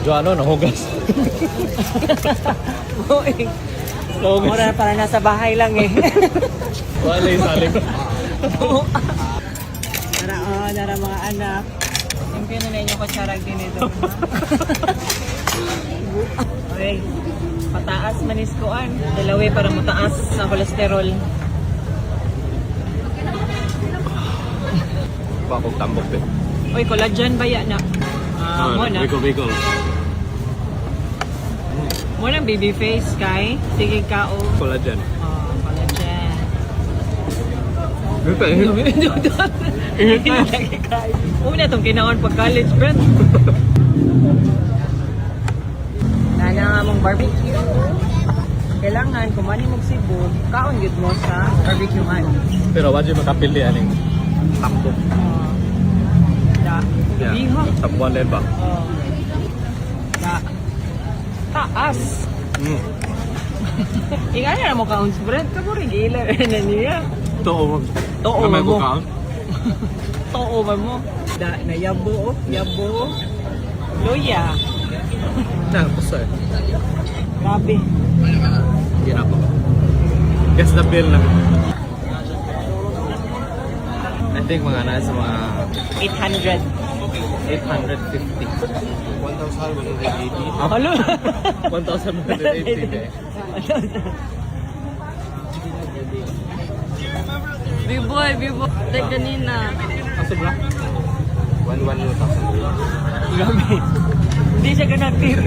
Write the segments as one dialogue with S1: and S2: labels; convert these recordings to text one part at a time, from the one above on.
S1: Jo, ano, nahugas.
S2: Uy, mura para nasa bahay lang eh.
S1: Wala yung saling.
S2: Nara mga anak. Siyempre na yung kutsarag din ito. Okay, pataas maniskuan. Dalawi para mataas sa kolesterol.
S1: Bakong tambok din.
S2: Uy, collagen ba yan na? Mo na.
S1: Wiggle.
S2: Mo na baby face kay. Sige ka o.
S1: Collagen.
S2: Collagen.
S1: Ito
S2: Una itong kinaon pag college, friend. Nana nga mong barbecue. Kailangan, kung mani mong Cebu, kaon yun mo sa barbecue man.
S1: Pero wajib makapili aning tambok.
S2: Biho.
S1: Tabuan din ba?
S2: Taas. Ingat na mo kaon sa bread. Kaburin ilan na niya.
S1: Too.
S2: Too
S1: Kamay ko
S2: mo.
S1: kaon.
S2: Too mo. Na yabo. Luya.
S1: Na, gusto eh.
S2: Grabe.
S1: Hindi na ako. Guess the bill na. I think mga nasa mga
S2: 800.
S1: 850. 1,180.
S2: Halo.
S1: 1,180 eh.
S2: Biboy. Like kanina.
S1: Aso ba? 1,100.
S2: Grabe. Hindi siya ganapir.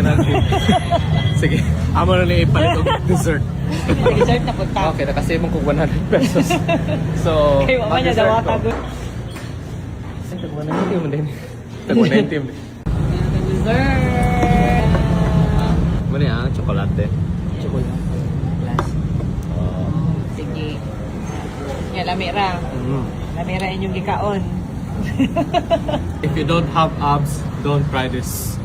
S1: Sige, amo na ni ipalit og dessert.
S2: Dessert na punta.
S1: Okay, nakasave mo kong 100 pesos. So,
S2: Kay mama niya
S1: mag-dessert
S2: dawata
S1: ko.
S2: ko.
S1: Tag 190 mo din. Tag 190 mo din.
S2: Dessert.
S1: Muna yan, tsokolate.
S2: Chocolate. Plus. Sige. Yan, lamira. Lamira inyong gikaon.
S1: If you don't have abs, don't try this.